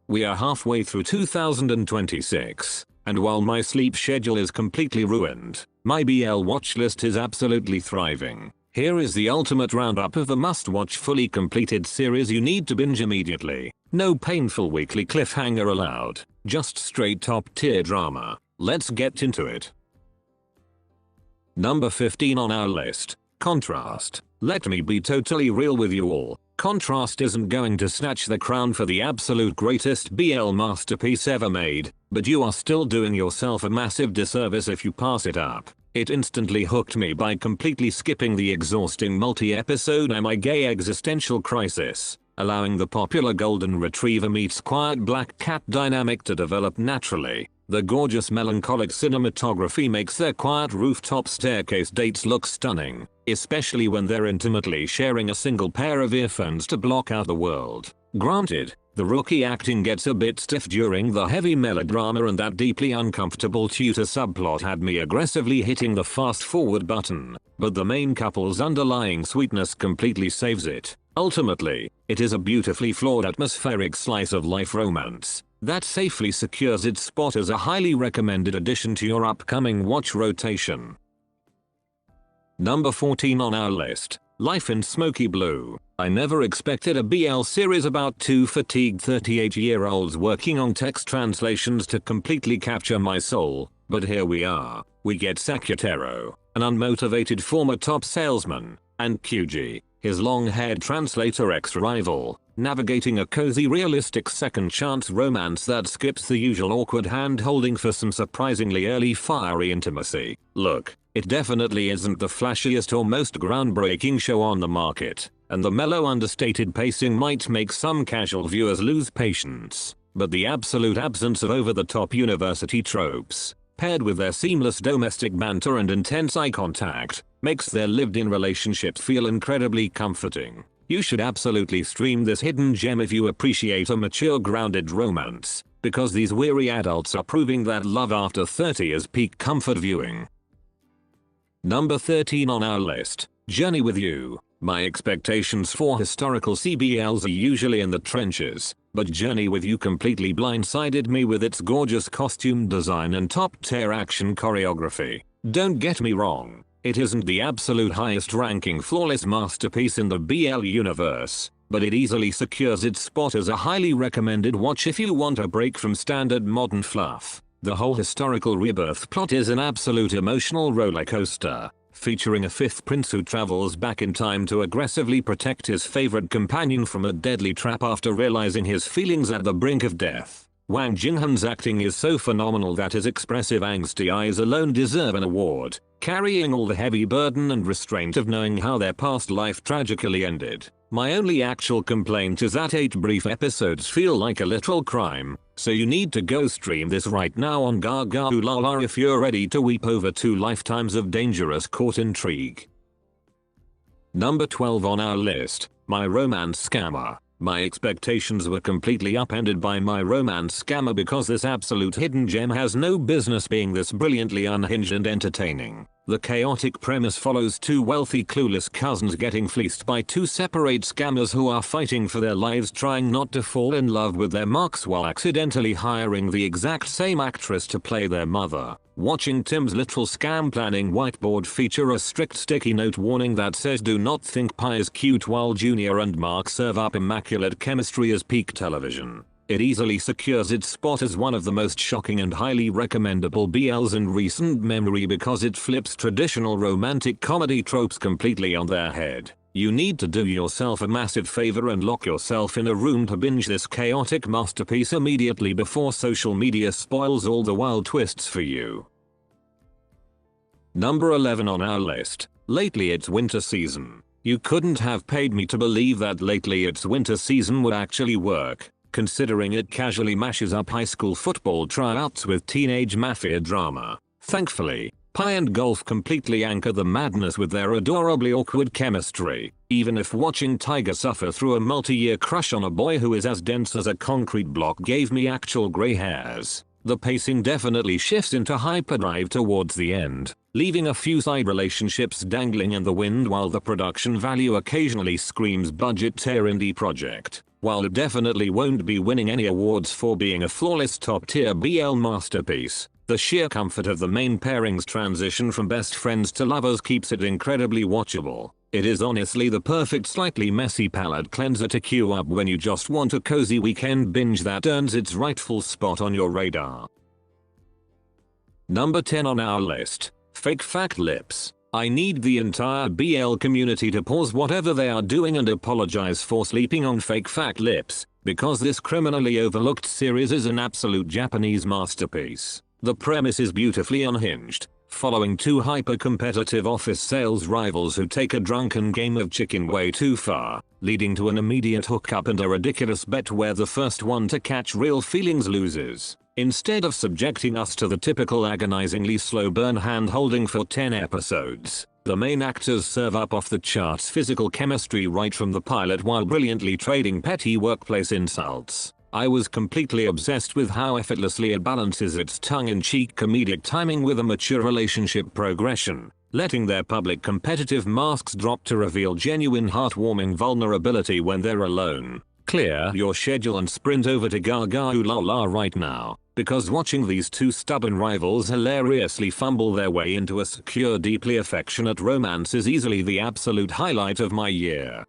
We are halfway through 2026, and while my sleep schedule is completely ruined, my BL watch list is absolutely thriving. Here is the ultimate roundup of the must-watch fully completed series you need to binge immediately. No painful weekly cliffhanger allowed, just straight top-tier drama. Let's get into it. Number 15 on our list, Contrast. Let me be totally real with you all. Contrast isn't going to snatch the crown for the absolute greatest BL masterpiece ever made, but you are still doing yourself a massive disservice if you pass it up. It instantly hooked me by completely skipping the exhausting multi-episode Am I Gay existential crisis, allowing the popular golden retriever meets quiet black cat dynamic to develop naturally. The gorgeous melancholic cinematography makes their quiet rooftop staircase dates look stunning, especially when they're intimately sharing a single pair of earphones to block out the world. Granted, the rookie acting gets a bit stiff during the heavy melodrama, and that deeply uncomfortable tutor subplot had me aggressively hitting the fast forward button, but the main couple's underlying sweetness completely saves it. Ultimately, it is a beautifully flawed atmospheric slice of life romance that safely secures its spot as a highly recommended addition to your upcoming watch rotation. Number 14 on our list, Life in Smoky Blue. I never expected a BL series about two fatigued 38-year-olds working on text translations to completely capture my soul, but here we are. We get Sakutaro, an unmotivated former top salesman, and Kyuji, his long-haired translator ex-rival, navigating a cozy realistic second chance romance that skips the usual awkward hand-holding for some surprisingly early fiery intimacy. Look, it definitely isn't the flashiest or most groundbreaking show on the market, and the mellow understated pacing might make some casual viewers lose patience, but the absolute absence of over-the-top university tropes, paired with their seamless domestic banter and intense eye contact, makes their lived-in relationships feel incredibly comforting. You should absolutely stream this hidden gem if you appreciate a mature, grounded romance, because these weary adults are proving that love after 30 is peak comfort viewing. Number 13 on our list, Journey with You. My expectations for historical CBLs are usually in the trenches, but Journey with You completely blindsided me with its gorgeous costume design and top-tier action choreography. Don't get me wrong, it isn't the absolute highest-ranking flawless masterpiece in the BL universe, but it easily secures its spot as a highly recommended watch if you want a break from standard modern fluff. The whole historical rebirth plot is an absolute emotional rollercoaster, featuring a fifth prince who travels back in time to aggressively protect his favorite companion from a deadly trap after realizing his feelings at the brink of death. Wang Jinghan's acting is so phenomenal that his expressive angsty eyes alone deserve an award, carrying all the heavy burden and restraint of knowing how their past life tragically ended. My only actual complaint is that 8 brief episodes feel like a literal crime, so you need to go stream this right now on Gaga Ulala if you're ready to weep over 2 lifetimes of dangerous court intrigue. Number 12 on our list, My Romance Scammer. My expectations were completely upended by My Romance Scammer because this absolute hidden gem has no business being this brilliantly unhinged and entertaining. The chaotic premise follows 2 wealthy clueless cousins getting fleeced by 2 separate scammers who are fighting for their lives trying not to fall in love with their marks while accidentally hiring the exact same actress to play their mother. Watching Tim's little scam planning whiteboard feature a strict sticky note warning that says do not think Pi is cute while Junior and Mark serve up immaculate chemistry as peak television. It easily secures its spot as one of the most shocking and highly recommendable BLs in recent memory because it flips traditional romantic comedy tropes completely on their head. You need to do yourself a massive favor and lock yourself in a room to binge this chaotic masterpiece immediately before social media spoils all the wild twists for you. Number 11 on our list, Lately It's Winter Season. You couldn't have paid me to believe that Lately It's Winter Season would actually work, considering it casually mashes up high school football tryouts with teenage mafia drama. Thankfully, Pi and Golf completely anchor the madness with their adorably awkward chemistry, even if watching Tiger suffer through a multi-year crush on a boy who is as dense as a concrete block gave me actual grey hairs. The pacing definitely shifts into hyperdrive towards the end, leaving a few side relationships dangling in the wind while the production value occasionally screams budget tier indie project. While it definitely won't be winning any awards for being a flawless top tier BL masterpiece, the sheer comfort of the main pairings transition from best friends to lovers keeps it incredibly watchable. It is honestly the perfect slightly messy palate cleanser to queue up when you just want a cozy weekend binge that earns its rightful spot on your radar. Number 10 on our list. Fake Fact Lips. I need the entire BL community to pause whatever they are doing and apologize for sleeping on Fake Fact Lips, because this criminally overlooked series is an absolute Japanese masterpiece. The premise is beautifully unhinged, following two hyper-competitive office sales rivals who take a drunken game of chicken way too far, leading to an immediate hookup and a ridiculous bet where the first one to catch real feelings loses. Instead of subjecting us to the typical agonizingly slow burn hand-holding for 10 episodes, the main actors serve up off-the-charts physical chemistry right from the pilot while brilliantly trading petty workplace insults. I was completely obsessed with how effortlessly it balances its tongue-in-cheek comedic timing with a mature relationship progression, letting their public competitive masks drop to reveal genuine heartwarming vulnerability when they're alone. Clear your schedule and sprint over to Gaga Ooh La La right now, because watching these two stubborn rivals hilariously fumble their way into a secure, deeply affectionate romance is easily the absolute highlight of my year.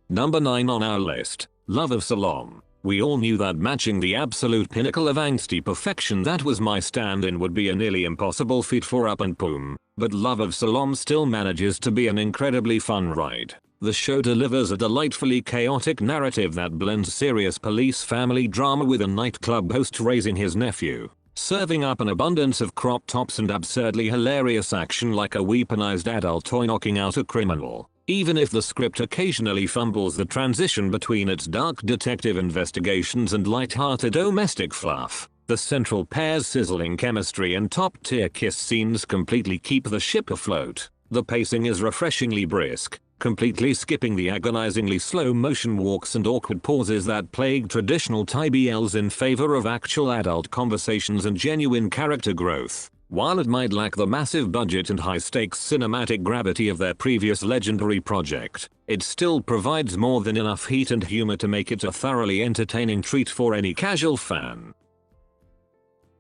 Number 9 on our list. Love of Salome. We all knew that matching the absolute pinnacle of angsty perfection that was my stand-in would be a nearly impossible feat for Up and Poom, but Love of Salome still manages to be an incredibly fun ride. The show delivers a delightfully chaotic narrative that blends serious police family drama with a nightclub host raising his nephew, serving up an abundance of crop tops and absurdly hilarious action like a weaponized adult toy knocking out a criminal. Even if the script occasionally fumbles the transition between its dark detective investigations and light-hearted domestic fluff, the central pair's sizzling chemistry and top-tier kiss scenes completely keep the ship afloat. The pacing is refreshingly brisk, completely skipping the agonizingly slow motion walks and awkward pauses that plague traditional Thai BLs in favor of actual adult conversations and genuine character growth. While it might lack the massive budget and high-stakes cinematic gravity of their previous legendary project, it still provides more than enough heat and humor to make it a thoroughly entertaining treat for any casual fan.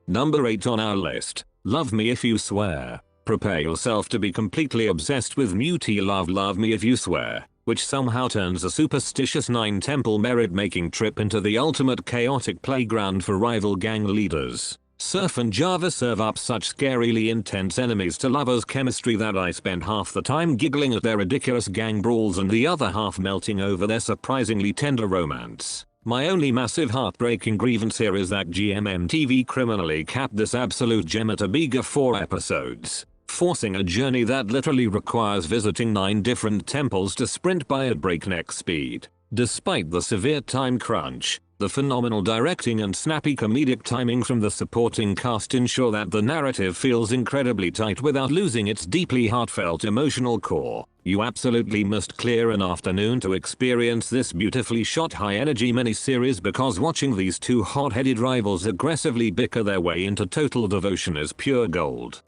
Number 8 on our list. Love Me If You Swear. Prepare yourself to be completely obsessed with Muti Love Me If You Swear, which somehow turns a superstitious 9-temple merit-making trip into the ultimate chaotic playground for rival gang leaders. Surf and Java serve up such scarily intense enemies to lovers chemistry that I spend half the time giggling at their ridiculous gang brawls and the other half melting over their surprisingly tender romance. My only massive heartbreaking grievance here is that GMMTV criminally capped this absolute gem at a meager 4 episodes, forcing a journey that literally requires visiting 9 different temples to sprint by at breakneck speed. Despite the severe time crunch, the phenomenal directing and snappy comedic timing from the supporting cast ensure that the narrative feels incredibly tight without losing its deeply heartfelt emotional core. You absolutely must clear an afternoon to experience this beautifully shot high-energy miniseries because watching these two hot-headed rivals aggressively bicker their way into total devotion is pure gold.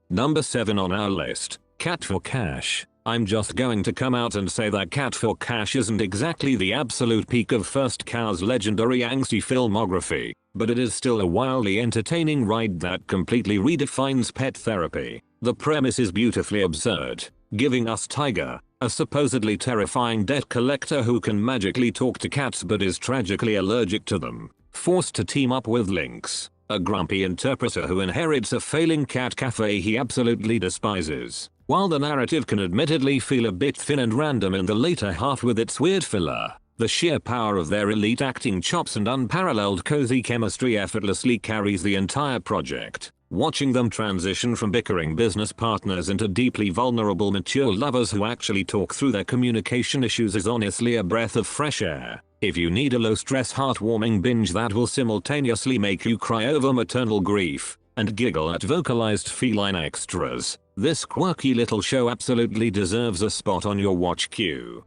Number 7 on our list. Cat for Cash. I'm just going to come out and say that Cat for Cash isn't exactly the absolute peak of First Cow's legendary angsty filmography, but it is still a wildly entertaining ride that completely redefines pet therapy. The premise is beautifully absurd, giving us Tiger, a supposedly terrifying debt collector who can magically talk to cats but is tragically allergic to them, forced to team up with Lynx, a grumpy interpreter who inherits a failing cat cafe he absolutely despises. While the narrative can admittedly feel a bit thin and random in the later half with its weird filler, the sheer power of their elite acting chops and unparalleled cozy chemistry effortlessly carries the entire project. Watching them transition from bickering business partners into deeply vulnerable mature lovers who actually talk through their communication issues is honestly a breath of fresh air. If you need a low-stress heartwarming binge that will simultaneously make you cry over maternal grief and giggle at vocalized feline extras, this quirky little show absolutely deserves a spot on your watch queue.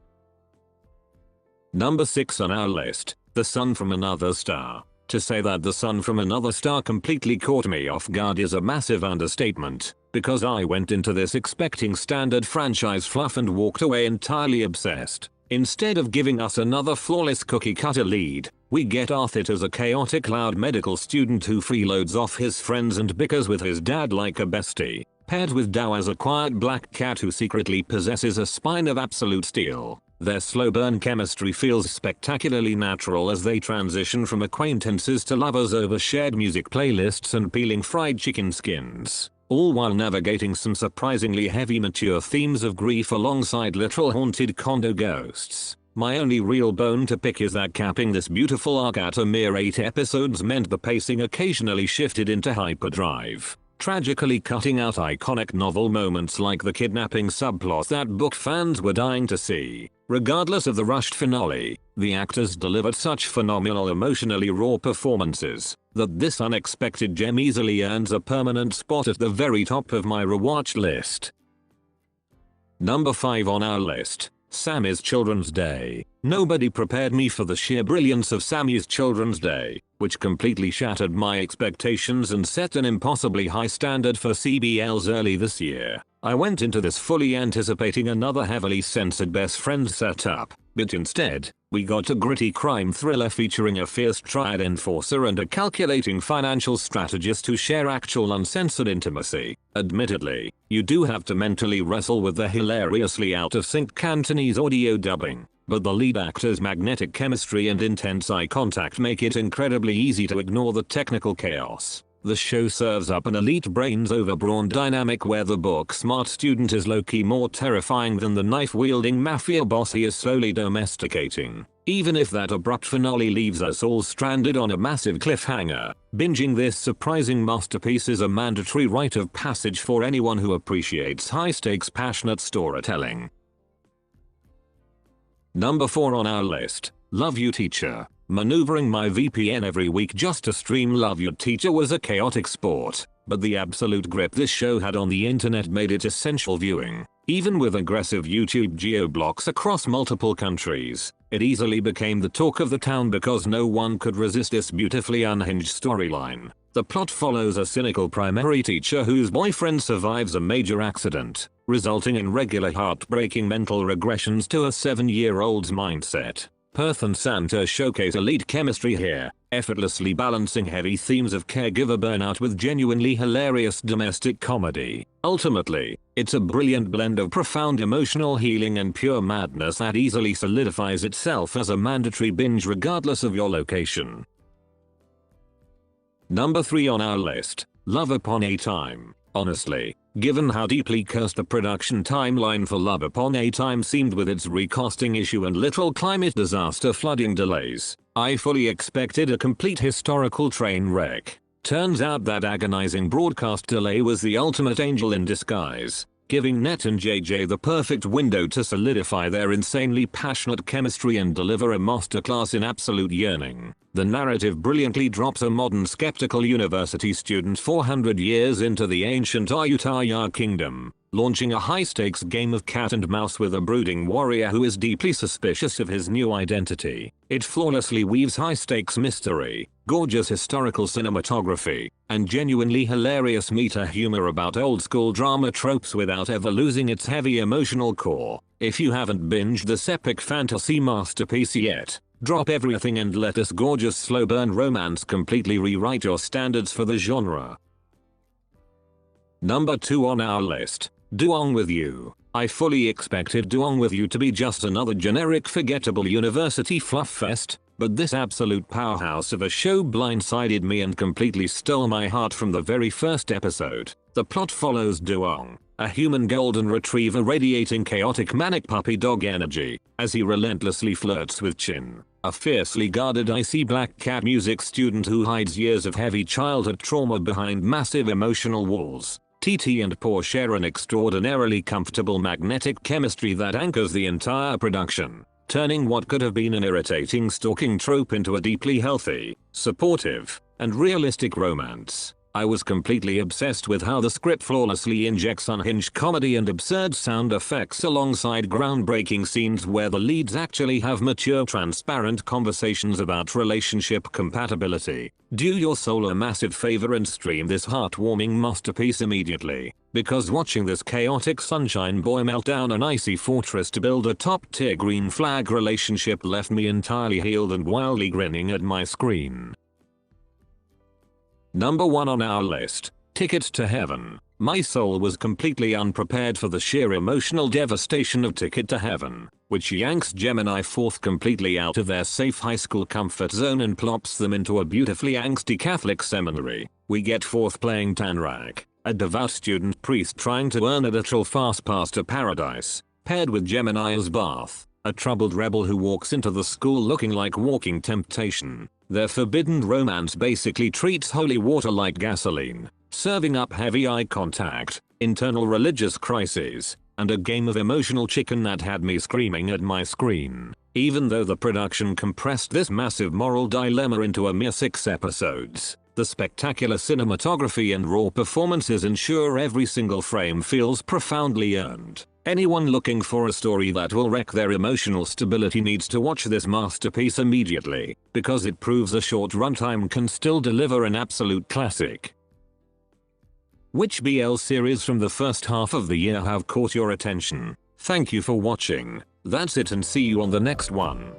Number 6 on our list. The Son from Another Star. To say that The Son from Another Star completely caught me off guard is a massive understatement, because I went into this expecting standard franchise fluff and walked away entirely obsessed. Instead of giving us another flawless cookie cutter lead, we get Arthit as a chaotic loud medical student who freeloads off his friends and bickers with his dad like a bestie, paired with Dow as a quiet black cat who secretly possesses a spine of absolute steel. Their slow burn chemistry feels spectacularly natural as they transition from acquaintances to lovers over shared music playlists and peeling fried chicken skins, all while navigating some surprisingly heavy mature themes of grief alongside literal haunted condo ghosts. My only real bone to pick is that capping this beautiful arc at a mere 8 episodes meant the pacing occasionally shifted into hyperdrive, tragically cutting out iconic novel moments like the kidnapping subplot that book fans were dying to see. Regardless of the rushed finale, the actors delivered such phenomenal emotionally raw performances that this unexpected gem easily earns a permanent spot at the very top of my rewatch list. Number 5 on our list, Sammy's Children's Day. Nobody prepared me for the sheer brilliance of Sammy's Children's Day, which completely shattered my expectations and set an impossibly high standard for CBLs early this year. I went into this fully anticipating another heavily censored best friend setup, but instead, we got a gritty crime thriller featuring a fierce triad enforcer and a calculating financial strategist who share actual uncensored intimacy. Admittedly, you do have to mentally wrestle with the hilariously out-of-sync Cantonese audio dubbing, but the lead actor's magnetic chemistry and intense eye contact make it incredibly easy to ignore the technical chaos. The show serves up an elite brains over brawn dynamic where the book-smart student is low-key more terrifying than the knife-wielding mafia boss he is slowly domesticating. Even if that abrupt finale leaves us all stranded on a massive cliffhanger, binging this surprising masterpiece is a mandatory rite of passage for anyone who appreciates high-stakes passionate storytelling. Number 4 on our list, Love You Teacher. Maneuvering my VPN every week just to stream Love You Teacher was a chaotic sport, but the absolute grip this show had on the internet made it essential viewing. Even with aggressive YouTube geo-blocks across multiple countries, it easily became the talk of the town because no one could resist this beautifully unhinged storyline. The plot follows a cynical primary teacher whose boyfriend survives a major accident, resulting in regular heartbreaking mental regressions to a 7-year-old's mindset. Perth and Santa showcase elite chemistry here, effortlessly balancing heavy themes of caregiver burnout with genuinely hilarious domestic comedy. Ultimately, it's a brilliant blend of profound emotional healing and pure madness that easily solidifies itself as a mandatory binge regardless of your location. Number 3 on our list, Love Upon a Time. Honestly, given how deeply cursed the production timeline for Love Upon a Time seemed with its recasting issue and literal climate disaster flooding delays, I fully expected a complete historical train wreck. Turns out that agonizing broadcast delay was the ultimate angel in disguise, giving Net and JJ the perfect window to solidify their insanely passionate chemistry and deliver a masterclass in absolute yearning. The narrative brilliantly drops a modern skeptical university student 400 years into the ancient Ayutthaya kingdom, launching a high-stakes game of cat and mouse with a brooding warrior who is deeply suspicious of his new identity. It flawlessly weaves high-stakes mystery, gorgeous historical cinematography, and genuinely hilarious meta humor about old-school drama tropes without ever losing its heavy emotional core. If you haven't binged this epic fantasy masterpiece yet, drop everything and let this gorgeous slow-burn romance completely rewrite your standards for the genre. Number 2 on our list, Duong With You. I fully expected Duong With You to be just another generic forgettable university fluff fest, but this absolute powerhouse of a show blindsided me and completely stole my heart from the very first episode. The plot follows Duong, a human golden retriever radiating chaotic manic puppy dog energy, as he relentlessly flirts with Chin, a fiercely guarded icy black cat music student who hides years of heavy childhood trauma behind massive emotional walls. TT and Paw share an extraordinarily comfortable magnetic chemistry that anchors the entire production, turning what could have been an irritating stalking trope into a deeply healthy, supportive, and realistic romance. I was completely obsessed with how the script flawlessly injects unhinged comedy and absurd sound effects alongside groundbreaking scenes where the leads actually have mature, transparent conversations about relationship compatibility. Do your soul a massive favor and stream this heartwarming masterpiece immediately, because watching this chaotic sunshine boy melt down an icy fortress to build a top-tier green flag relationship left me entirely healed and wildly grinning at my screen. Number 1 on our list, Ticket to Heaven. My soul was completely unprepared for the sheer emotional devastation of Ticket to Heaven, which yanks Gemini forth completely out of their safe high school comfort zone and plops them into a beautifully angsty Catholic seminary. We get forth playing Tanrak, a devout student priest trying to earn a literal fast pass to paradise, paired with Gemini as Bath, a troubled rebel who walks into the school looking like walking temptation. Their forbidden romance basically treats holy water like gasoline, serving up heavy eye contact, internal religious crises, and a game of emotional chicken that had me screaming at my screen. Even though the production compressed this massive moral dilemma into a mere 6 episodes, the spectacular cinematography and raw performances ensure every single frame feels profoundly earned. Anyone looking for a story that will wreck their emotional stability needs to watch this masterpiece immediately, because it proves a short runtime can still deliver an absolute classic. Which BL series from the first half of the year have caught your attention? Thank you for watching. That's it and see you on the next one.